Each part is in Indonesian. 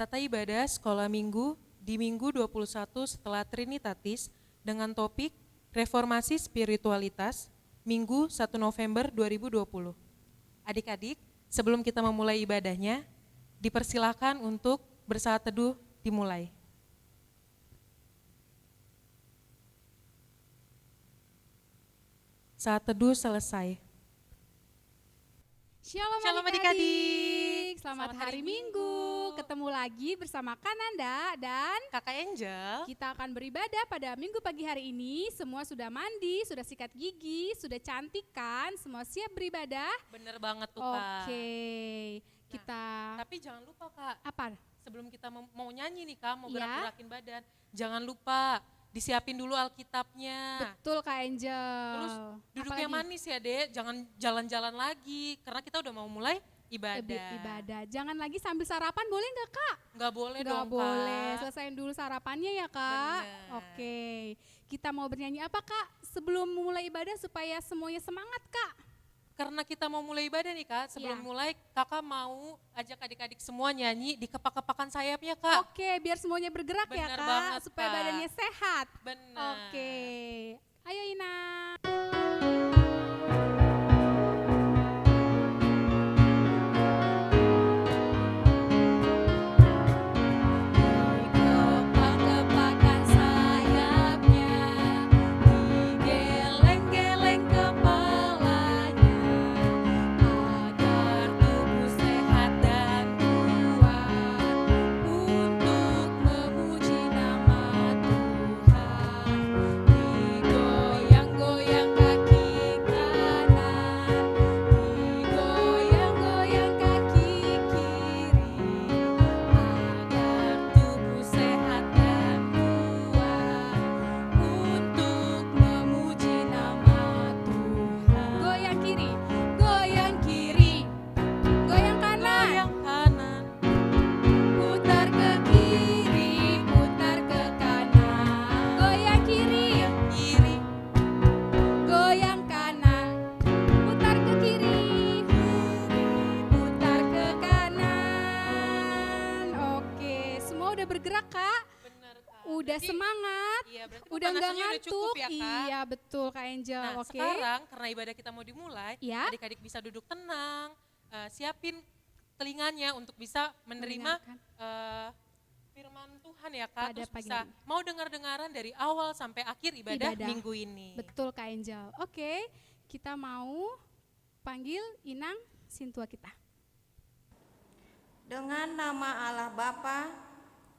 Tata ibadah sekolah minggu di Minggu 21 setelah Trinitatis dengan topik Reformasi Spiritualitas Minggu 1 November 2020. Adik-adik, sebelum kita memulai ibadahnya, dipersilakan untuk bersaat teduh dimulai. Saat teduh selesai. Shalom adik-adik, selamat hari Minggu. Ketemu lagi bersama Kananda dan Kakak Angel. kita akan beribadah pada Minggu pagi hari ini. Semua sudah mandi, sudah sikat gigi, sudah cantik kan? Semua siap beribadah? Bener banget tuh Kak. Oke, kita Tapi jangan lupa Kak, apa? sebelum kita mau nyanyi nih Kak, mau Iya. gerak-gerakin badan, jangan lupa disiapin dulu Alkitabnya. Betul Kak Angel. Terus duduknya Apalagi? manis ya Dek, jangan jalan-jalan lagi karena kita udah mau mulai ibadah. Ibadah. Jangan lagi sambil sarapan, boleh nggak Kak? Nggak boleh Nggak dong boleh, Kak. selesaiin dulu sarapannya ya Kak. Bener. Oke, kita mau bernyanyi apa Kak sebelum mulai ibadah supaya semuanya semangat Kak? Karena kita mau mulai ibadah nih Kak, sebelum Iya. mulai Kakak mau ajak adik-adik semua nyanyi di kepak-kepakan sayapnya Kak. Oke, biar semuanya bergerak ya Bener Kak, banget, supaya Kak. badannya sehat. Benar. Oke, ayo Ina. Kepak-kepakan sayapnya, digeleng-geleng kepalanya, agar tubuh sehat dan kuat untuk memuji nama Tuhan. Digoyang-goyang kaki kanan, digoyang-goyang kaki kiri, agar tubuh sehat dan kuat untuk memuji nama Tuhan. Goyang kiri, goyang kiri, goyang kanan, Goyang kanan, putar ke kiri, putar ke kanan. Goyang kiri, kiri, goyang kanan, putar ke kiri, putar ke kanan. Oke, semua udah bergerak Kak? bener Kak. Udah Berarti- semangat? Iya, berarti Udah nggak pemanasannya udah ngantuk? cukup ya Kak. Iya betul Kak Angel. Nah Oke. sekarang karena ibadah kita mau dimulai, Ya. adik-adik bisa duduk tenang, siapin telinganya untuk bisa menerima Mendengarkan. firman Tuhan ya Kak, Pada terus pagi bisa hari. mau dengar-dengaran dari awal sampai akhir ibadah Ibadah. minggu ini. Betul Kak Angel. Oke, kita mau panggil Inang Sintua kita. Dengan nama Allah Bapa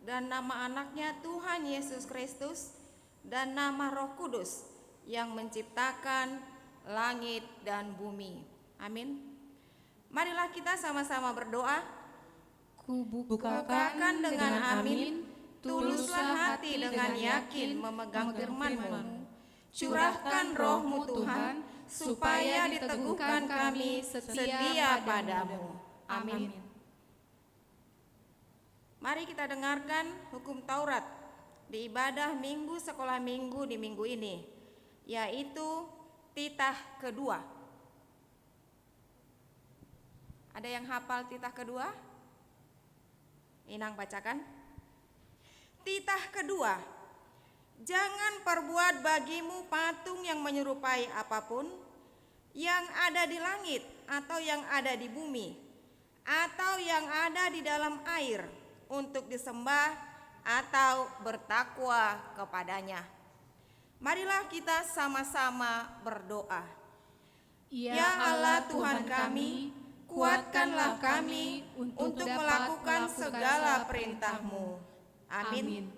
dan nama anaknya Tuhan Yesus Kristus dan nama Roh Kudus yang menciptakan langit dan bumi. Amin. Marilah kita sama-sama berdoa. Bukakan dengan amin, tuluslah hati dengan yakin memegang firman-Mu. Curahkan roh-Mu Tuhan, supaya diteguhkan kami setia padamu. Amin. Mari kita dengarkan hukum Taurat di ibadah minggu sekolah minggu di minggu ini, yaitu titah kedua. Ada yang hafal titah kedua? Inang bacakan. Titah kedua, jangan perbuat bagimu patung yang menyerupai apapun yang ada di langit atau yang ada di bumi atau yang ada di dalam air untuk disembah atau bertakwa kepadanya. Marilah kita sama-sama berdoa. Ya Allah Tuhan kami, kuatkanlah kami untuk melakukan segala perintah-Mu. Amin.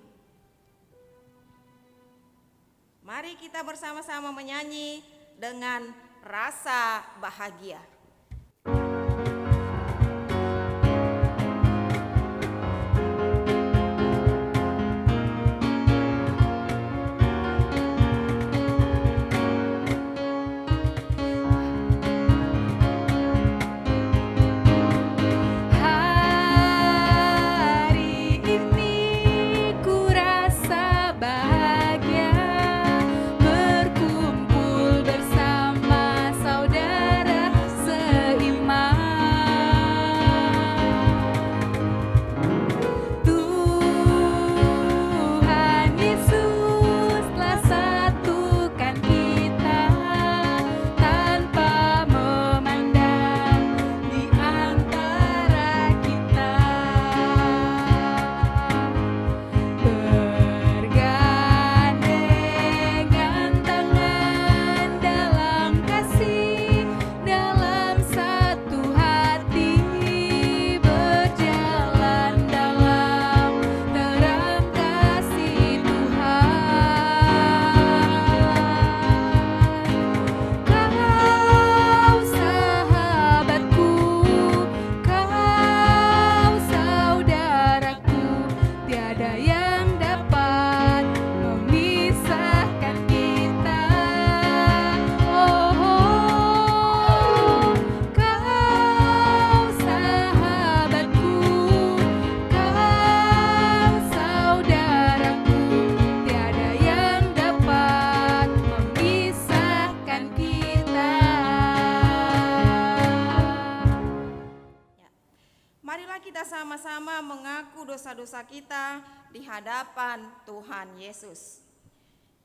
Mari kita bersama-sama menyanyi dengan rasa bahagia. Hari ini ku rasa bahagia berkumpul bersama saudara marilah kita sama-sama mengaku dosa-dosa kita di hadapan Tuhan Yesus.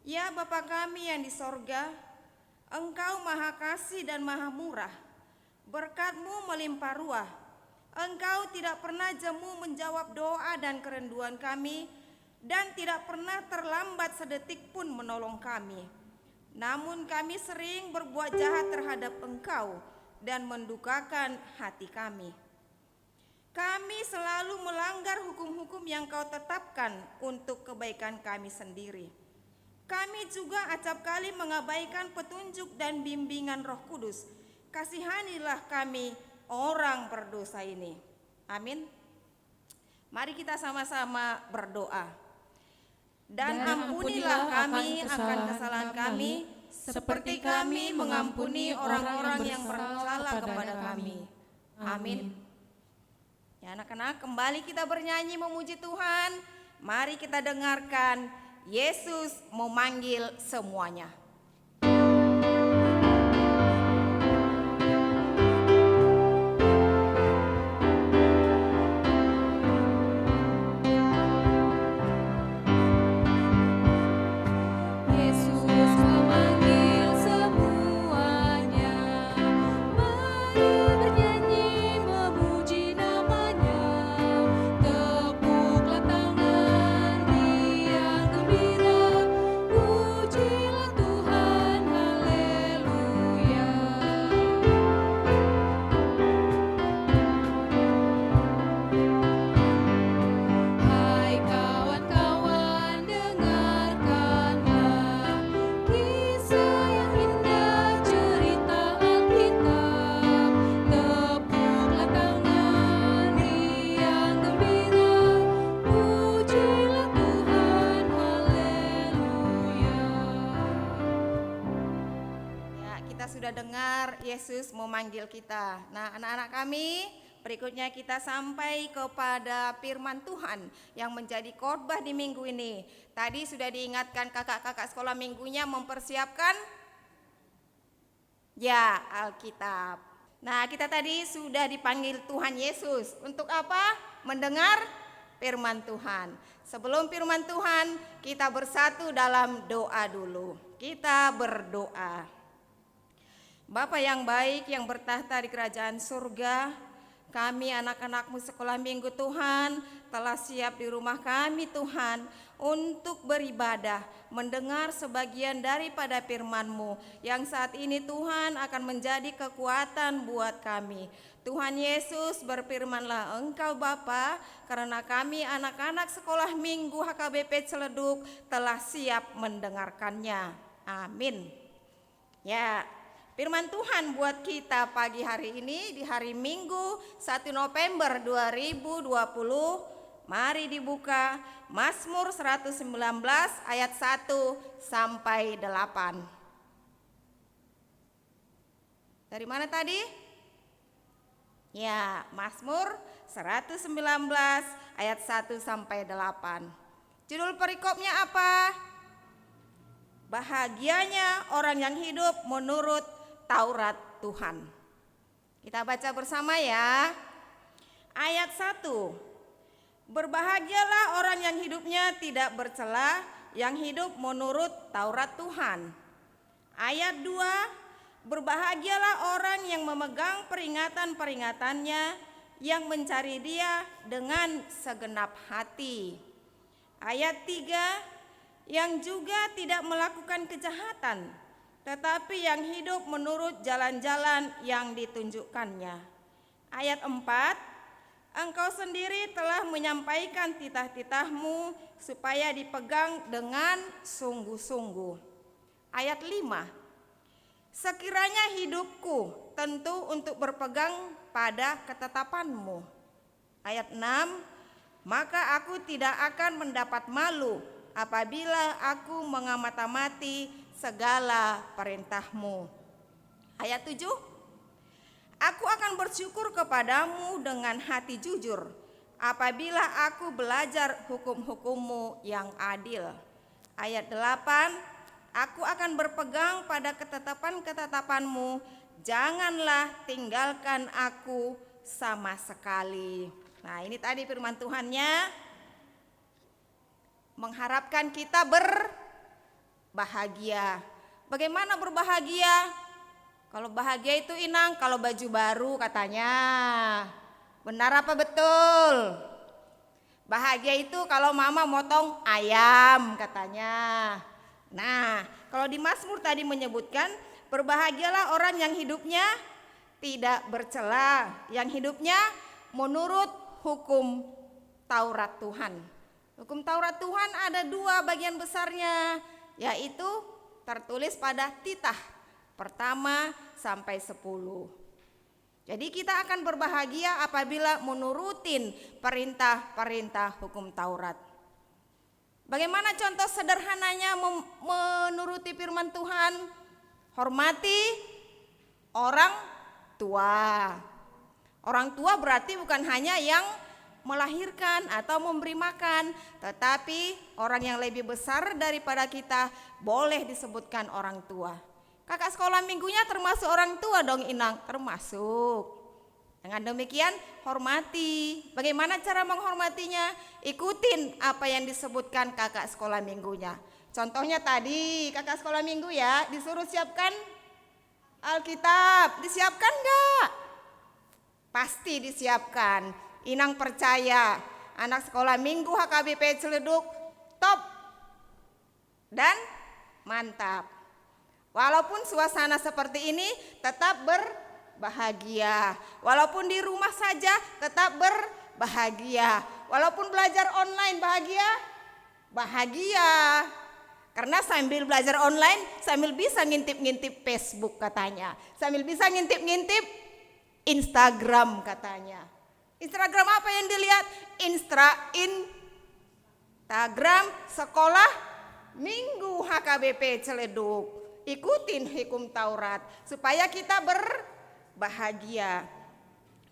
Ya Bapa kami yang di sorga, Engkau maha kasih dan maha murah. Berkat-Mu melimpah ruah. Engkau tidak pernah jemu menjawab doa dan kerinduan kami, dan tidak pernah terlambat sedetik pun menolong kami. Namun kami sering berbuat jahat terhadap Engkau dan mendukakan hati kami. Kami selalu melanggar hukum-hukum yang Kau tetapkan untuk kebaikan kami sendiri. Kami juga acap kali mengabaikan petunjuk dan bimbingan Roh Kudus. Kasihanilah kami orang berdosa ini. Amin. Mari kita sama-sama berdoa. Dan ampunilah kami akan kesalahan kami, seperti kami mengampuni orang-orang yang bersalah kepada kami. Amin. Ya anak-anak, kembali kita bernyanyi memuji Tuhan. Mari kita dengarkan Yesus memanggil semuanya. Sudah dengar Yesus memanggil kita. Nah, anak-anak kami, berikutnya kita sampai kepada firman Tuhan yang menjadi khotbah di minggu ini. Tadi sudah diingatkan kakak-kakak sekolah minggunya mempersiapkan ya Alkitab. Nah, kita tadi sudah dipanggil Tuhan Yesus untuk apa? Mendengar firman Tuhan. Sebelum firman Tuhan, kita bersatu dalam doa dulu. Kita berdoa. Bapa yang baik yang bertahta di kerajaan surga, kami anak-anak-Mu sekolah minggu Tuhan telah siap di rumah kami Tuhan untuk beribadah, mendengar sebagian daripada firman-Mu yang saat ini Tuhan akan menjadi kekuatan buat kami. Tuhan Yesus, berfirmanlah Engkau Bapa, karena kami anak-anak sekolah minggu HKBP Ciledug telah siap mendengarkannya. Amin. Ya, firman Tuhan buat kita pagi hari ini di hari Minggu 1 November 2020. Mari dibuka Mazmur 119 ayat 1 sampai 8. Dari mana tadi? Ya, Mazmur 119 ayat 1 sampai 8. Judul perikopnya apa? Bahagianya orang yang hidup menurut Taurat Tuhan. Kita baca bersama ya. Ayat 1. Berbahagialah orang yang hidupnya tidak bercela, yang hidup menurut Taurat Tuhan. Ayat 2. Berbahagialah orang yang memegang peringatan-peringatannya, yang mencari Dia dengan segenap hati. Ayat 3. Yang juga tidak melakukan kejahatan, tetapi yang hidup menurut jalan-jalan yang ditunjukkannya. Ayat 4, Engkau sendiri telah menyampaikan titah-titah-Mu supaya dipegang dengan sungguh-sungguh. Ayat 5, sekiranya hidupku tentu untuk berpegang pada ketetapan-Mu. Ayat 6, maka aku tidak akan mendapat malu apabila aku mengamati segala perintah-Mu. Ayat 7, aku akan bersyukur kepadamu dengan hati jujur apabila aku belajar hukum-hukum-Mu yang adil. Ayat 8, aku akan berpegang pada ketetapan-ketetapan-Mu, janganlah tinggalkan aku sama sekali. Nah, ini tadi firman Tuhannya mengharapkan kita berbahagia. Bagaimana berbahagia? Kalau bahagia itu Inang, kalau baju baru katanya. Benar apa betul? Bahagia itu kalau mama motong ayam katanya. Nah, kalau di Mazmur tadi menyebutkan, berbahagialah orang yang hidupnya tidak bercela, yang hidupnya menurut hukum Taurat Tuhan. Hukum Taurat Tuhan ada 2 bagian besarnya, yaitu tertulis pada titah pertama sampai 10. Jadi kita akan berbahagia apabila menurutin perintah-perintah hukum Taurat. Bagaimana contoh sederhananya menuruti firman Tuhan? Hormati orang tua. Orang tua berarti bukan hanya yang melahirkan atau memberi makan, tetapi orang yang lebih besar daripada kita boleh disebutkan orang tua. Kakak sekolah minggunya termasuk orang tua dong Inang, termasuk. Dengan demikian hormati. Bagaimana cara menghormatinya? Ikutin apa yang disebutkan kakak sekolah minggunya. Contohnya tadi kakak sekolah minggu ya disuruh siapkan Alkitab. Disiapkan enggak? Pasti disiapkan. Inang percaya anak sekolah minggu HKBP Ciledug top dan mantap. Walaupun suasana seperti ini tetap berbahagia. Walaupun di rumah saja tetap berbahagia. Walaupun belajar online bahagia. Karena sambil belajar online sambil bisa ngintip-ngintip Facebook katanya. Sambil bisa ngintip-ngintip Instagram katanya. Instagram apa yang dilihat? Instagram sekolah minggu HKBP Ciledug. Ikutin hukum Taurat supaya kita berbahagia.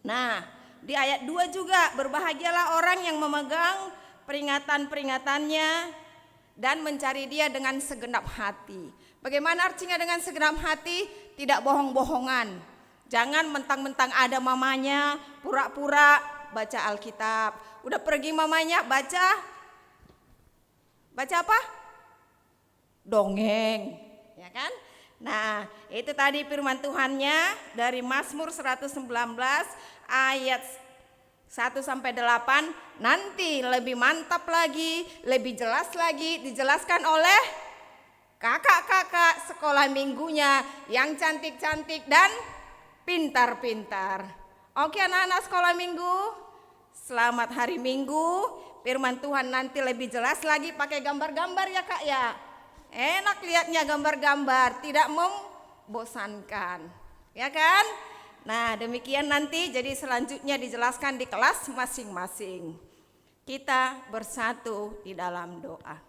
Nah, di ayat 2 juga, berbahagialah orang yang memegang peringatan-peringatannya dan mencari dia dengan segenap hati. Bagaimana artinya dengan segenap hati? Tidak bohong-bohongan. Jangan mentang-mentang ada mamanya, pura-pura baca Alkitab. Udah pergi mamanya, baca apa? Dongeng. Ya kan? Nah, itu tadi firman Tuhannya dari Mazmur 119 ayat 1 sampai 8. Nanti lebih mantap lagi, lebih jelas lagi dijelaskan oleh kakak-kakak sekolah minggunya yang cantik-cantik dan pintar-pintar. Oke anak-anak sekolah minggu, selamat hari Minggu. Firman Tuhan nanti lebih jelas lagi pakai gambar-gambar ya Kak ya. Enak lihatnya gambar-gambar, tidak membosankan, ya kan? Nah demikian nanti, jadi selanjutnya dijelaskan di kelas masing-masing. Kita bersatu di dalam doa.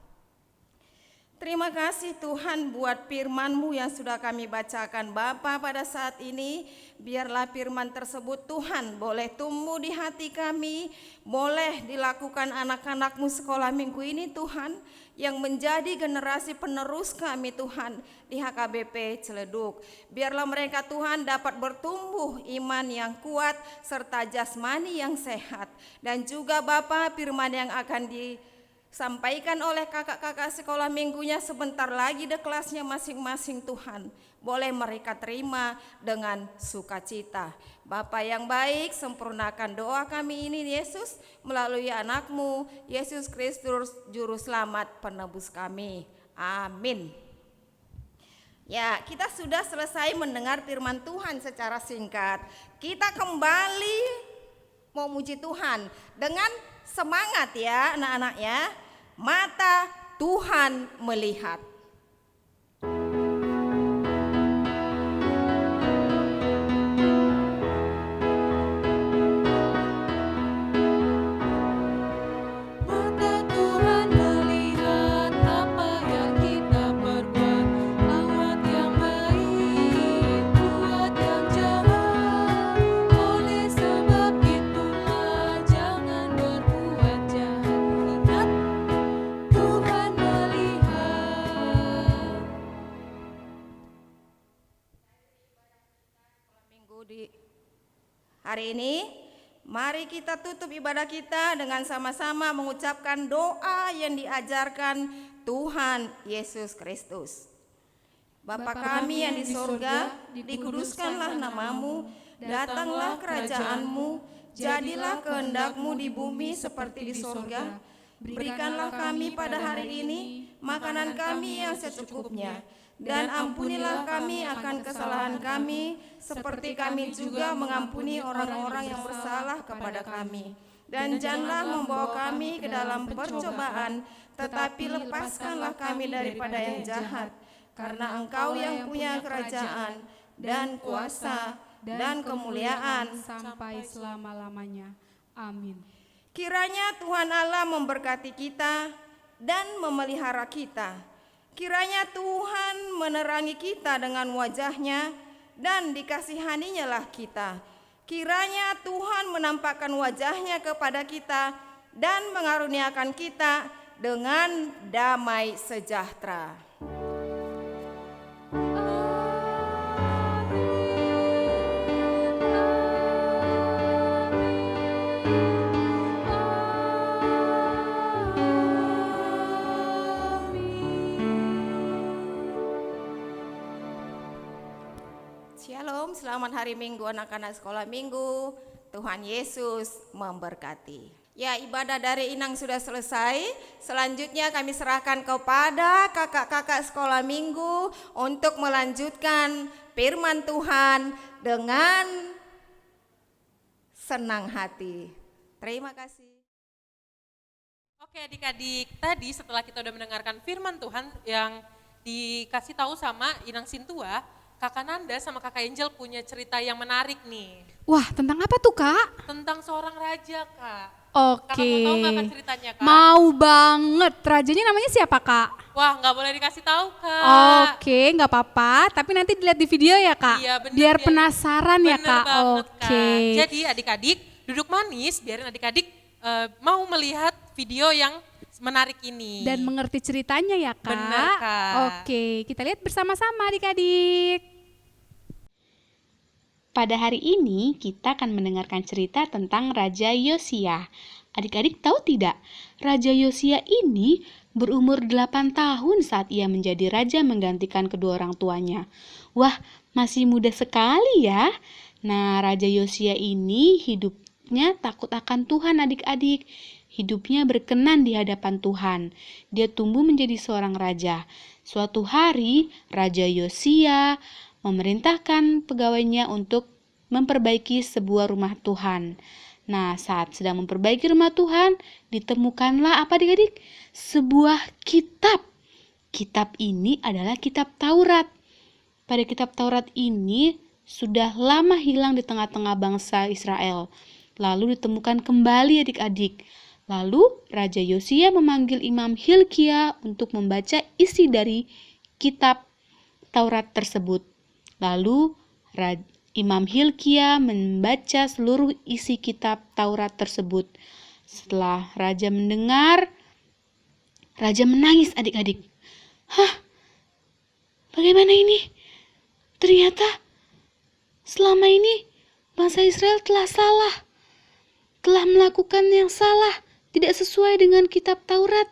Terima kasih Tuhan buat firman-Mu yang sudah kami bacakan Bapa pada saat ini. Biarlah firman tersebut Tuhan boleh tumbuh di hati kami, boleh dilakukan anak-anak-Mu sekolah minggu ini Tuhan, yang menjadi generasi penerus kami Tuhan di HKBP Ciledug. Biarlah mereka Tuhan dapat bertumbuh iman yang kuat serta jasmani yang sehat. Dan juga Bapa, firman yang akan disampaikan oleh kakak-kakak sekolah minggunya sebentar lagi di kelasnya masing-masing Tuhan, boleh mereka terima dengan sukacita. Bapa yang baik, sempurnakan doa kami ini Yesus melalui anak-Mu Yesus Kristus juru selamat penebus kami. Amin. Ya, kita sudah selesai mendengar firman Tuhan secara singkat. Kita kembali memuji Tuhan dengan semangat ya anak-anak ya. Mata Tuhan melihat. Hari ini Mari kita tutup ibadah kita dengan sama-sama mengucapkan doa yang diajarkan Tuhan Yesus Kristus. Bapa kami yang di sorga, dikuduskanlah namamu, datanglah kerajaanmu, jadilah kehendak-Mu di bumi seperti di sorga. Berikanlah kami pada hari ini makanan kami yang secukupnya, dan ampunilah kami akan kesalahan kami, seperti kami juga mengampuni orang-orang yang bersalah kepada kami. Dan janganlah membawa kami ke dalam percobaan, tetapi lepaskanlah kami daripada yang jahat. Karena Engkau yang punya kerajaan, dan kuasa, dan kemuliaan, sampai selama-lamanya. Amin. Kiranya Tuhan Allah memberkati kita dan memelihara kita. Kiranya Tuhan menerangi kita dengan wajah-Nya dan dikasihaninya lah kita. Kiranya Tuhan menampakkan wajah-Nya kepada kita dan mengaruniakan kita dengan damai sejahtera. Shalom, selamat hari Minggu anak-anak sekolah minggu. Tuhan Yesus memberkati. Ya, ibadah dari Inang sudah selesai. Selanjutnya kami serahkan kepada kakak-kakak sekolah minggu untuk melanjutkan firman Tuhan dengan senang hati. Terima kasih. Oke adik-adik, tadi setelah kita udah mendengarkan firman Tuhan yang dikasih tahu sama Inang Sintua, Kakak Nanda sama Kakak Angel punya cerita yang menarik nih. Wah, tentang apa tuh, Kak? Tentang seorang raja, Kak. Oke. Kakak mau tahu nggak Kak ceritanya, Kak? Mau banget. Rajanya namanya siapa, Kak? Wah, nggak boleh dikasih tahu, Kak. Oke, nggak apa-apa. Tapi nanti dilihat di video ya, Kak? Iya, bener, biar penasaran ya, bener Kak? banget, Oke. Kak. Jadi adik-adik duduk manis, biarin adik-adik mau melihat video yang menarik ini. Dan mengerti ceritanya ya, Kak? Bener, Kak. Oke, kita lihat bersama-sama adik-adik. Pada hari ini kita akan mendengarkan cerita tentang Raja Yosia. Adik-adik tahu tidak? Raja Yosia ini berumur 8 tahun saat ia menjadi raja menggantikan kedua orang tuanya. Wah, masih muda sekali ya. Nah, Raja Yosia ini hidupnya takut akan Tuhan adik-adik. Hidupnya berkenan di hadapan Tuhan. Dia tumbuh menjadi seorang raja. Suatu hari, Raja Yosia memerintahkan pegawainya untuk memperbaiki sebuah rumah Tuhan. Nah, saat sedang memperbaiki rumah Tuhan, ditemukanlah apa adik-adik? Sebuah kitab. Kitab ini adalah kitab Taurat. Pada kitab Taurat ini sudah lama hilang di tengah-tengah bangsa Israel. Lalu ditemukan kembali adik-adik. Lalu Raja Yosia memanggil Imam Hilkia untuk membaca isi dari kitab Taurat tersebut. Lalu Imam Hilkia membaca seluruh isi kitab Taurat tersebut. Setelah raja mendengar, raja menangis adik-adik. Hah? Bagaimana ini? Ternyata selama ini bangsa Israel telah salah. Telah melakukan yang salah, tidak sesuai dengan kitab Taurat.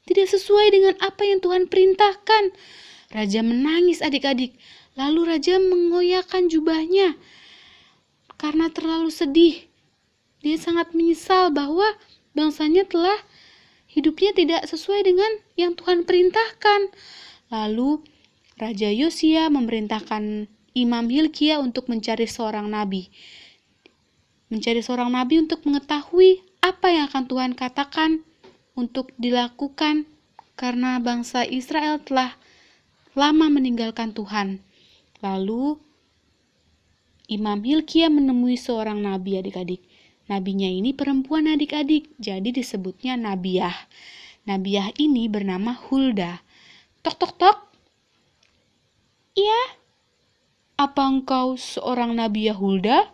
Tidak sesuai dengan apa yang Tuhan perintahkan. Raja menangis adik-adik. Lalu raja mengoyakkan jubahnya karena terlalu sedih. Dia sangat menyesal bahwa bangsanya telah hidupnya tidak sesuai dengan yang Tuhan perintahkan. Lalu Raja Yosia memerintahkan Imam Hilkia untuk mencari seorang nabi. Mencari seorang nabi untuk mengetahui apa yang akan Tuhan katakan untuk dilakukan karena bangsa Israel telah lama meninggalkan Tuhan. Lalu Imam Hilkia menemui seorang nabi adik-adik. Nabinya ini perempuan adik-adik, jadi disebutnya Nabiah. Nabiah ini bernama Hulda. Tok tok tok. Iya. Apa engkau seorang Nabiah Hulda?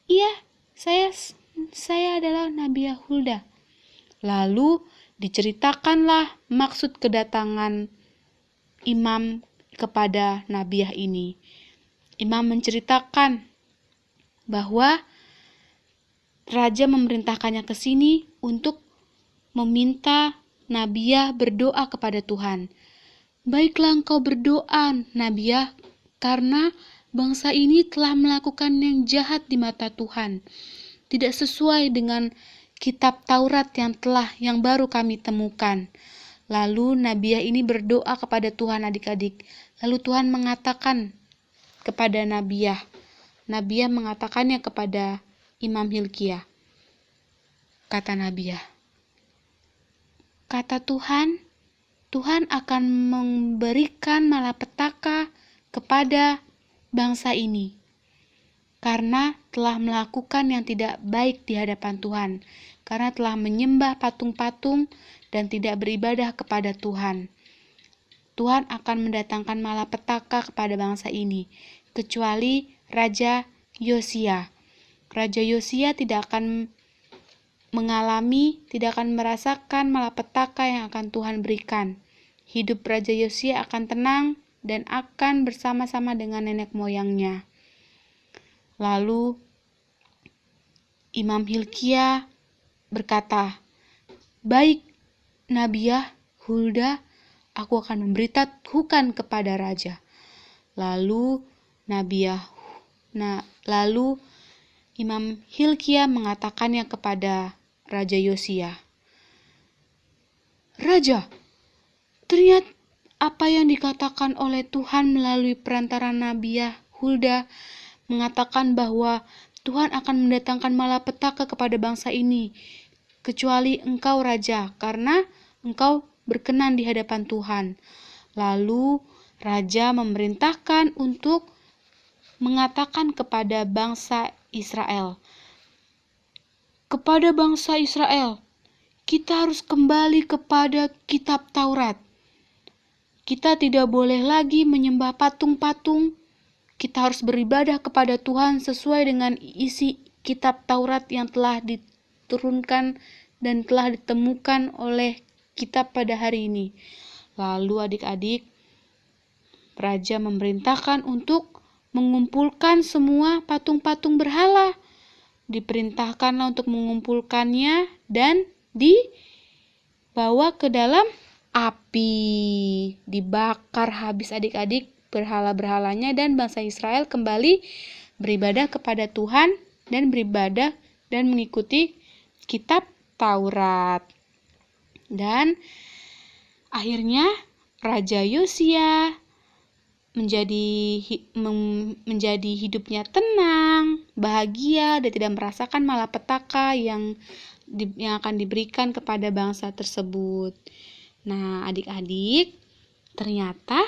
Iya, saya adalah Nabiah Hulda. Lalu diceritakanlah maksud kedatangan Imam kepada Nabiah ini. Imam menceritakan bahwa raja memerintahkannya ke sini untuk meminta Nabiah berdoa kepada Tuhan. Baiklah engkau berdoa, Nabiah, karena bangsa ini telah melakukan yang jahat di mata Tuhan. Tidak sesuai dengan kitab Taurat yang baru kami temukan. Lalu Nabiah ini berdoa kepada Tuhan, adik-adik. Lalu Tuhan mengatakan kepada Nabiah mengatakannya kepada Imam Hilkiah. Kata Nabiah, kata Tuhan, Tuhan akan memberikan malapetaka kepada bangsa ini karena telah melakukan yang tidak baik di hadapan Tuhan, karena telah menyembah patung-patung dan tidak beribadah kepada Tuhan. Tuhan akan mendatangkan malapetaka kepada bangsa ini, kecuali Raja Yosia. Raja Yosia tidak akan merasakan malapetaka yang akan Tuhan berikan. Hidup Raja Yosia akan tenang dan akan bersama-sama dengan nenek moyangnya. Lalu Imam Hilkiah berkata, baik Nabiah, Hulda, aku akan memberitahukan kepada raja. Lalu Imam Hilkiah mengatakannya kepada Raja Yosia. Raja, ternyata apa yang dikatakan oleh Tuhan melalui perantara Nabiah Hulda mengatakan bahwa Tuhan akan mendatangkan malapetaka kepada bangsa ini, kecuali engkau Raja, karena engkau berkenan di hadapan Tuhan. Lalu Raja memerintahkan untuk mengatakan kepada bangsa Israel, kepada bangsa Israel, kita harus kembali kepada kitab Taurat. Kita tidak boleh lagi menyembah patung-patung. Kita harus beribadah kepada Tuhan sesuai dengan isi kitab Taurat yang telah diturunkan dan telah ditemukan oleh kitab pada hari ini. Lalu adik-adik, Raja memerintahkan untuk mengumpulkan semua patung-patung berhala. Diperintahkanlah untuk mengumpulkannya dan dibawa ke dalam api. Dibakar habis adik-adik berhala-berhalanya, dan bangsa Israel kembali beribadah kepada Tuhan dan beribadah dan mengikuti kitab Taurat. Dan akhirnya Raja Yosia menjadi hidupnya tenang, bahagia, dan tidak merasakan malapetaka yang akan diberikan kepada bangsa tersebut. Nah, adik-adik, ternyata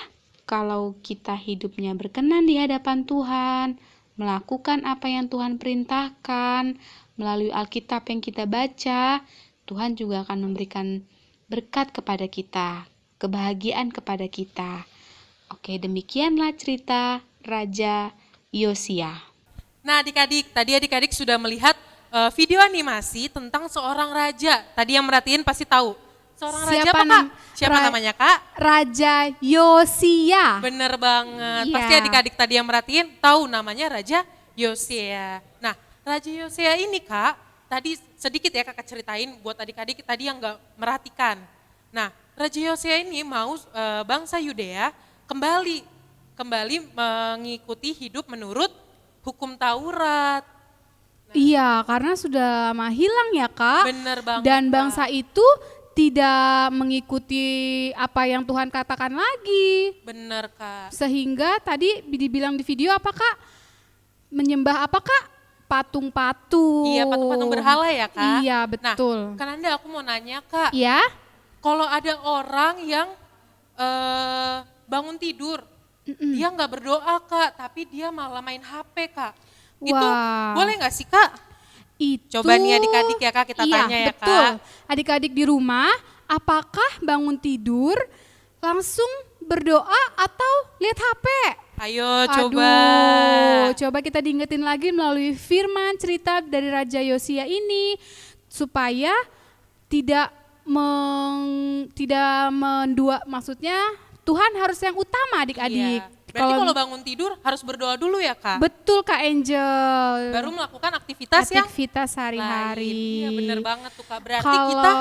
kalau kita hidupnya berkenan di hadapan Tuhan, melakukan apa yang Tuhan perintahkan, melalui Alkitab yang kita baca, Tuhan juga akan memberikan berkat kepada kita, kebahagiaan kepada kita. Oke, demikianlah cerita Raja Yosia. Nah adik-adik, tadi adik-adik sudah melihat video animasi tentang seorang raja. Tadi yang merhatiin pasti tahu. Seorang raja apa Kak? Siapa namanya Kak? Raja Yosia. Bener banget. Iya. Pasti adik-adik tadi yang merhatiin tahu namanya Raja Yosia. Nah Raja Yosia ini Kak, tadi sedikit ya Kakak ceritain buat adik-adik tadi yang gak merhatikan. Nah Raja Yosia ini mau bangsa Yudea kembali mengikuti hidup menurut hukum Taurat. Iya, karena sudah lama hilang ya Kak. Bener banget. Dan Kak. bangsa itu tidak mengikuti apa yang Tuhan katakan lagi. Bener Kak. Sehingga tadi dibilang di video apa Kak? Menyembah apa Kak? Patung-patung. Iya, patung-patung berhala ya Kak. Iya, betul. Nah, Kananda aku mau nanya Kak. Ya? Kalau ada orang yang bangun tidur, dia nggak berdoa Kak, tapi dia malah main HP Kak. Itu Wah. boleh nggak sih Kak? Itu Coba nih adik-adik ya Kak, kita iya, tanya ya betul. Kak. Adik-adik di rumah, apakah bangun tidur langsung berdoa atau lihat HP? Ayo coba. Aduh, coba kita diingetin lagi melalui firman cerita dari Raja Yosia ini supaya tidak maksudnya Tuhan harus yang utama adik-adik. Iya. Berarti kalau bangun tidur harus berdoa dulu ya Kak? Betul Kak Angel. Baru melakukan aktivitas yang aktivitas sehari-hari. Iya benar banget tuh Kak. Berarti Kalau kita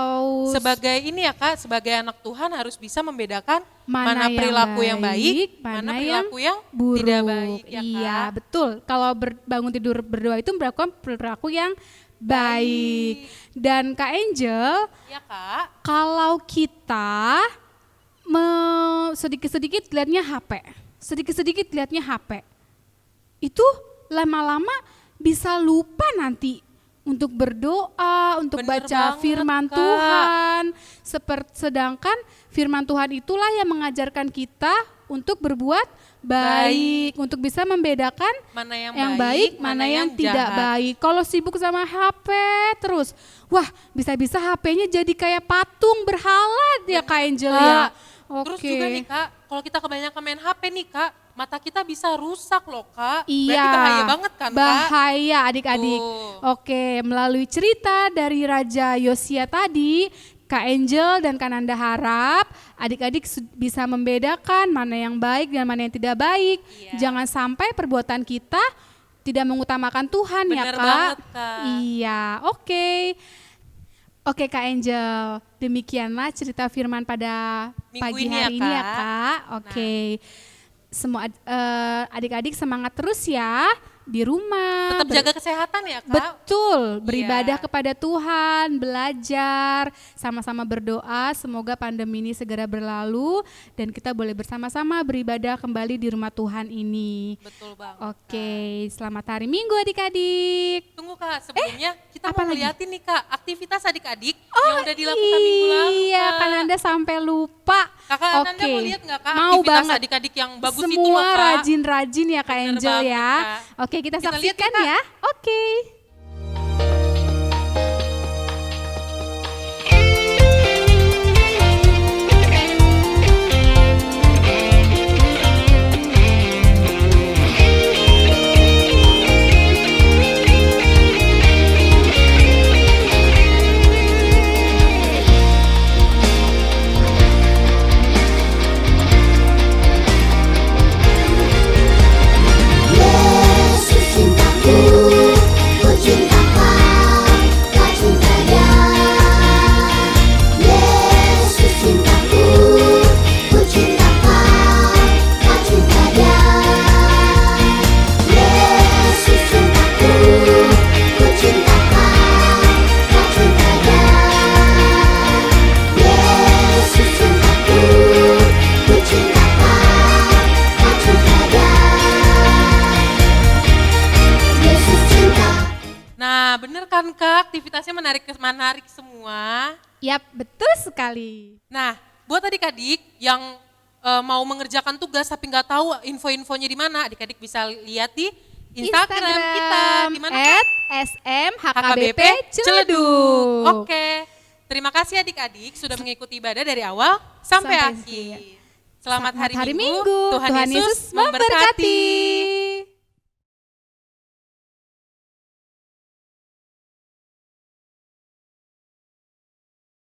sebagai ini ya Kak, sebagai anak Tuhan harus bisa membedakan mana perilaku yang baik, mana perilaku yang buruk. tidak baik ya Kak. Iya betul, kalau bangun tidur berdoa itu melakukan perilaku yang baik. Dan Kak Angel, ya Kak, kalau kita sedikit-sedikit lihatnya HP, sedikit-sedikit lihatnya HP, itu lama-lama bisa lupa nanti untuk berdoa, untuk Bener baca banget, firman Kak. Tuhan. Sedangkan firman Tuhan itulah yang mengajarkan kita untuk berbuat baik, untuk bisa membedakan mana yang baik, mana yang tidak jahat. baik. Kalau sibuk sama HP terus, wah bisa-bisa HP-nya jadi kayak patung berhala ya Kak Angel ya. Terus juga nih Kak, kalau kita kebanyakan main HP nih Kak, mata kita bisa rusak loh Kak. Iya, Berarti bahaya banget kan Kak? bahaya adik-adik. Tuh. Oke, melalui cerita dari Raja Yosia tadi, Kak Angel dan Kak Nanda harap adik-adik bisa membedakan mana yang baik dan mana yang tidak baik. Iya. Jangan sampai perbuatan kita tidak mengutamakan Tuhan ya Bener Kak. banget, Kak. Iya, oke. Oke Kak Angel, demikianlah cerita firman pada Minggu pagi ini ya, hari ini ya Kak. Kak. Oke. Semua adik-adik semangat terus ya di rumah. Tetap jaga kesehatan ya Kak. Betul, beribadah Iya. kepada Tuhan, belajar, sama-sama berdoa semoga pandemi ini segera berlalu dan kita boleh bersama-sama beribadah kembali di rumah Tuhan ini. Betul banget. Oke, selamat hari Minggu adik-adik. Tunggu Kak, sebelumnya kita apa mau lagi? ngeliatin nih Kak, aktivitas adik-adik yang udah dilakukan minggu lalu Iya, Kak. kan Anda sampai lupa. Kakak Oke, Nanda mau lihat nggak Kak mau aktivitas banget. adik-adik yang bagus Semua itu loh Kak? rajin-rajin ya Kak Bener Angel banget, ya. Kak. Oke, kita Kita lihat saksikan ya, Kak. ya. Oke. Yesus cintaku, ku cinta kau, kau cinta dia. Yesus cintaku, ku cinta kau, kau cinta dia. Yesus cintaku, ku cinta kau, kau cinta dia. Yesus cintaku, ku cinta kau, kau cinta dia. Yesus cinta. Nah bener kan Kak, aktivitasnya menarik semua. Yap, betul sekali. Nah buat adik-adik yang mau mengerjakan tugas tapi nggak tahu info-infonya di mana, adik-adik bisa lihat di Instagram kita. Di mana Kak? @smhkbp Ciledug. Oke, terima kasih adik-adik sudah mengikuti ibadah dari awal sampai Sampai akhir. Selamat hari Minggu, Tuhan Yesus memberkati.